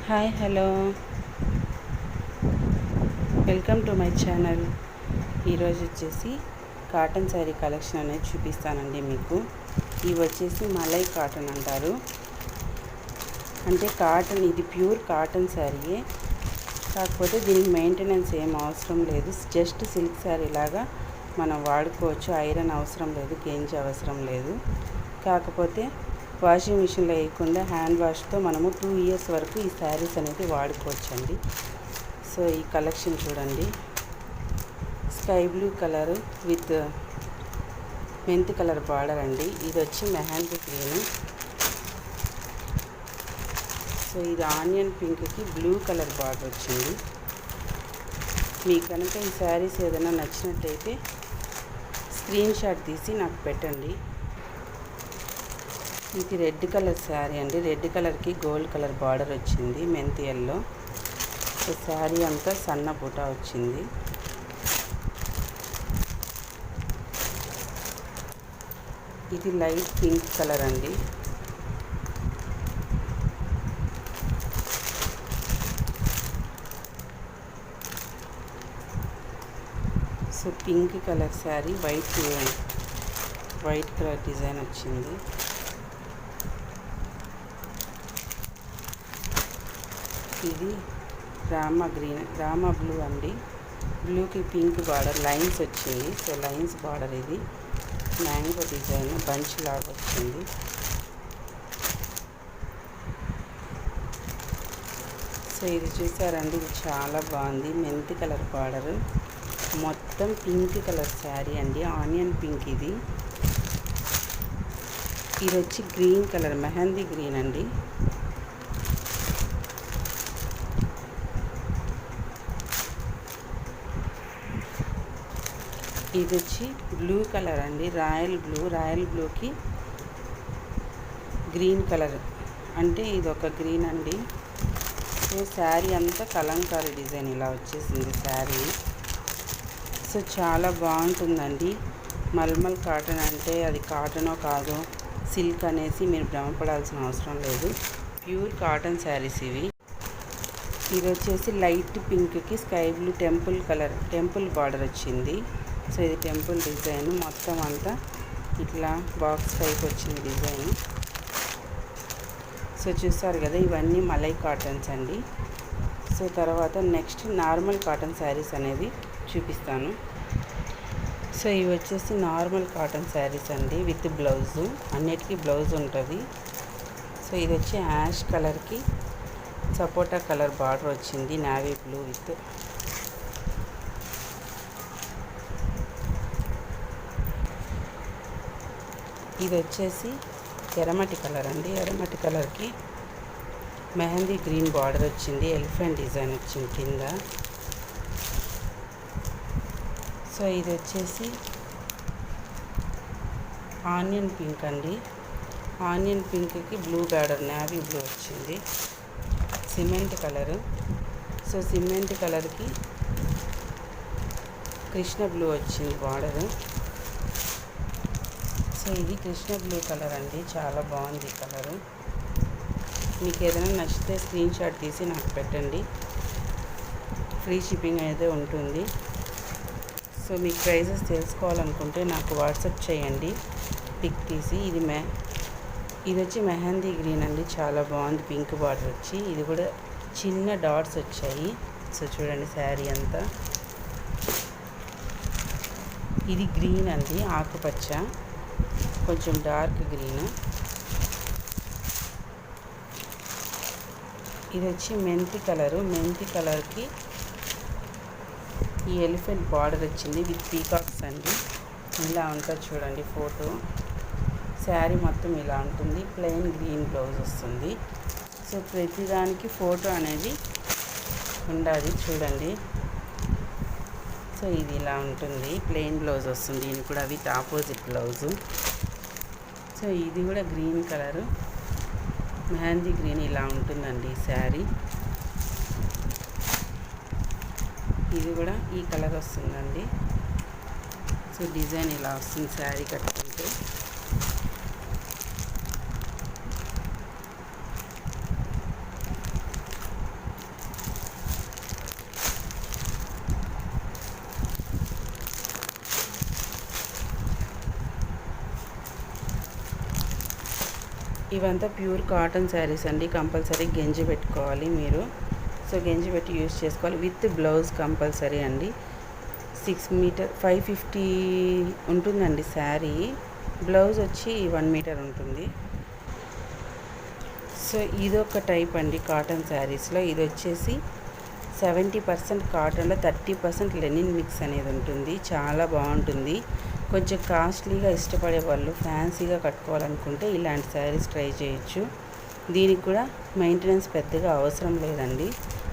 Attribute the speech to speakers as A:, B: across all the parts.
A: Hi hello welcome to my channel. ఈరోజు వచ్చేసి cotton sari collection అనేది చూపిస్తానండి మీకు. ఇవి వచ్చేసి మలై కాటన్ అంటారు. అంటే కాటన్, ఇది ప్యూర్ కాటన్ శారీయే, కాకపోతే దీనికి మెయింటెనెన్స్ ఏం అవసరం లేదు. జస్ట్ సిల్క్ శారీ లాగా మనం వాడుకోవచ్చు. ఐరన్ అవసరం లేదు, గేంజ్ అవసరం లేదు. కాకపోతే వాషింగ్ మిషన్లో వేయకుండా హ్యాండ్ వాష్తో మనము 2 ఇయర్స్ వరకు ఈ శారీస్ అనేది వాడుకోవచ్చండి. సో ఈ కలెక్షన్ చూడండి. స్కై బ్లూ కలర్ విత్ మెంతి కలర్ బార్డర్ అండి. ఇది వచ్చి మెహందీ గ్రీన్. సో ఇది ఆనియన్ పింక్కి బ్లూ కలర్ బార్డర్ వచ్చింది. మీకు కనుక ఈ శారీస్ ఏదైనా నచ్చినట్టయితే స్క్రీన్ షాట్ తీసి నాకు పెట్టండి. ఇది రెడ్ కలర్ శారీ అండి. రెడ్ కలర్కి గోల్డ్ కలర్ బార్డర్ వచ్చింది, మెంతి ఎల్లో. సో శారీ అంతా సన్న బూట వచ్చింది. ఇది లైట్ పింక్ కలర్ అండి. So pink colour sari, white colour design వచ్చింది. ఇది రామా బ్లూ అండి. బ్లూకి పింక్ బార్డర్ లైన్స్ వచ్చింది. So lines border. ఇది మ్యాంగో డిజైన్ బంచ్ లాగా వచ్చింది. సో ఇది చూసారండి, ఇది చాలా బాగుంది. మెంతి కలర్ బార్డర్, మొత్తం పింక్ కలర్ శారీ అండి. Onion pink. ఇది వచ్చి గ్రీన్ కలర్, మెహందీ గ్రీన్ అండి. ఇది వచ్చి బ్లూ కలర్ అండి, రాయల్ బ్లూకి గ్రీన్ కలర్. అంటే ఇది ఒక గ్రీన్ అండి. సో శారీ అంతా కలంకారీ డిజైన్ ఇలా వచ్చేసింది శారీ. సో చాలా బాగుంటుందండి. మల్మల్ కాటన్ అంటే అది కాటనో కాదో, సిల్క్ అనేసి మీరు భ్రమపడాల్సిన అవసరం లేదు. ప్యూర్ కాటన్ శారీస్ ఇవి. ఇది వచ్చేసి లైట్ పింక్కి స్కై బ్లూ టెంపుల్ బార్డర్ వచ్చింది. సో ఇది టెంపుల్ డిజైన్. మొత్తం అంతా ఇట్లా బాక్స్ టైప్ వచ్చింది డిజైన్. సో చూసారు కదా, ఇవన్నీ మలై కాటన్స్ అండి. సో తర్వాత నెక్స్ట్ నార్మల్ కాటన్ శారీస్ అనేది చూపిస్తాను. సో ఇవి వచ్చేసి నార్మల్ కాటన్ శారీస్ అండి, విత్ బ్లౌజు. అన్నిటికీ బ్లౌజ్ ఉంటుంది. సో ఇది వచ్చి యాష్ కలర్కి సపోటా కలర్ బార్డర్ వచ్చింది, నావీ బ్లూ విత్. ఇది వచ్చేసి ఎర్రమట్టి కలర్ అండి. ఎర్రమట్టి కలర్కి మెహందీ గ్రీన్ బార్డర్ వచ్చింది, ఎలిఫెంట్ డిజైన్ వచ్చింది కింద. సో ఇది వచ్చేసి ఆనియన్ పింక్ అండి. ఆనియన్ పింక్కి బ్లూ బార్డర్, నావీ బ్లూ వచ్చింది. Cement colour. సో సిమెంట్ కలర్కి కృష్ణ బ్లూ వచ్చింది బార్డరు. సో ఇది కృష్ణ బ్లూ కలర్ అండి, చాలా బాగుంది ఈ కలరు. మీకు ఏదైనా నచ్చితే స్క్రీన్ షాట్ తీసి నాకు పెట్టండి. ఫ్రీ షిప్పింగ్ అయితే ఉంటుంది. సో మీకు ప్రైజెస్ తెలుసుకోవాలనుకుంటే నాకు వాట్సాప్ చేయండి పిక్ తీసి. ఇది వచ్చి మెహందీ గ్రీన్ అండి, చాలా బాగుంది. పింక్ బార్డర్ వచ్చి, ఇది కూడా చిన్న డాట్స్ వచ్చాయి. సో చూడండి శారీ అంతా. ఇది గ్రీన్ అండి, ఆకుపచ్చ, కొంచెం డార్క్ గ్రీన్. ఇది వచ్చి మెంతి కలరు. మెంతి కలర్కి ఈ ఎలిఫెంట్ బార్డర్ వచ్చింది విత్ పీకాక్స్ అండి. ఇలా ఉంటుంది చూడండి ఫోటో. శారీ మొత్తం ఇలా ఉంటుంది. ప్లెయిన్ గ్రీన్ బ్లౌజ్ వస్తుంది. సో ప్రతిదానికి ఫోటో అనేది ఉండాలి చూడండి. సో ఇది ఇలా ఉంటుంది, ప్లెయిన్ బ్లౌజ్ వస్తుంది. దీనికి కూడా విత్ ఆపోజిట్ బ్లౌజు. సో ఇది కూడా గ్రీన్ కలరు, మెహందీ గ్రీన్ ఇలా ఉంటుందండి ఈ శారీ. ఇది కూడా ఈ కలర్ వస్తుందండి. సో డిజైన్ ఇలా వస్తుంది శారీ కట్టుకుంటే. ఇవంతా ప్యూర్ కాటన్ శారీస్ అండి. కంపల్సరీ గెంజి పెట్టుకోవాలి మీరు. సో గెంజి పెట్టి యూజ్ చేసుకోవాలి. విత్ బ్లౌజ్ కంపల్సరీ అండి. 6 మీటర్ 550 ఉంటుందండి శారీ. బ్లౌజ్ వచ్చి 1 మీటర్ ఉంటుంది. సో ఇదొక టైప్ అండి కాటన్ శారీస్లో. ఇది వచ్చేసి 70% కాటన్లో 30% లెనిన్ మిక్స్ అనేది ఉంటుంది. చాలా బాగుంటుంది. కొంచెం కాస్ట్లీగా ఇష్టపడే వాళ్ళు ఫ్యాన్సీగా కట్టుకోవాలనుకుంటే ఇలాంటి శారీస్ ట్రై చేయొచ్చు. దీనికి కూడా మెయింటెనెన్స్ పెద్దగా అవసరం లేదండి.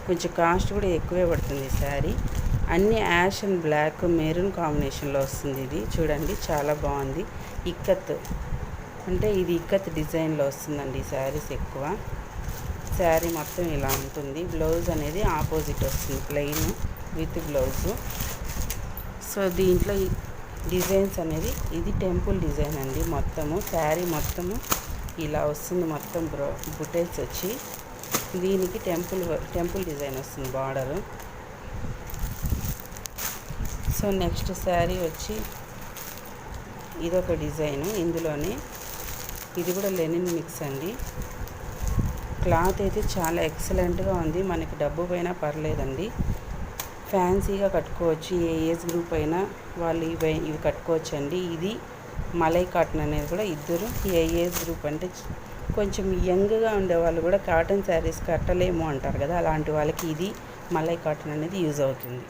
A: కొంచెం కాస్ట్ కూడా ఎక్కువే పడుతుంది శారీ. అన్ని యాష్ అండ్ బ్లాక్ మెరూన్ కాంబినేషన్లో వస్తుంది. ఇది చూడండి చాలా బాగుంది. ఇక్కత్ అంటే ఇది ఇక్కత్ డిజైన్లో వస్తుందండి ఈ శారీస్ ఎక్కువ. శారీ మొత్తం ఇలా ఉంటుంది. బ్లౌజ్ అనేది ఆపోజిట్ వస్తుంది, ప్లెయిన్ విత్ బ్లౌజు. సో దీంట్లో డిజైన్స్ అనేది ఇది టెంపుల్ డిజైన్ అండి. మొత్తము శారీ మొత్తము ఇలా వస్తుంది. మొత్తం బుటేస్ వచ్చి దీనికి టెంపుల్ డిజైన్ వస్తుంది బార్డరు. సో నెక్స్ట్ శారీ వచ్చి ఇదొక డిజైను. ఇందులోనే ఇది కూడా లెనిన్ మిక్స్ అండి. క్లాత్ అయితే చాలా ఎక్సలెంట్గా ఉంది. మనకి డబ్బు పైన పర్లేదండి. ఫ్యాన్సీగా కట్టుకోవచ్చు. ఏ ఏజ్ గ్రూప్ అయినా వాళ్ళు ఇవి కట్టుకోవచ్చు అండి. ఇది మలై కాటన్ అనేది కూడా ఇద్దరు ఏ ఏజ్ గ్రూప్ అంటే కొంచెం యంగ్గా ఉండే వాళ్ళు కూడా కాటన్ శారీస్ కట్టలేము అంటారు కదా, అలాంటి వాళ్ళకి ఇది మలై కాటన్ అనేది యూజ్ అవుతుంది.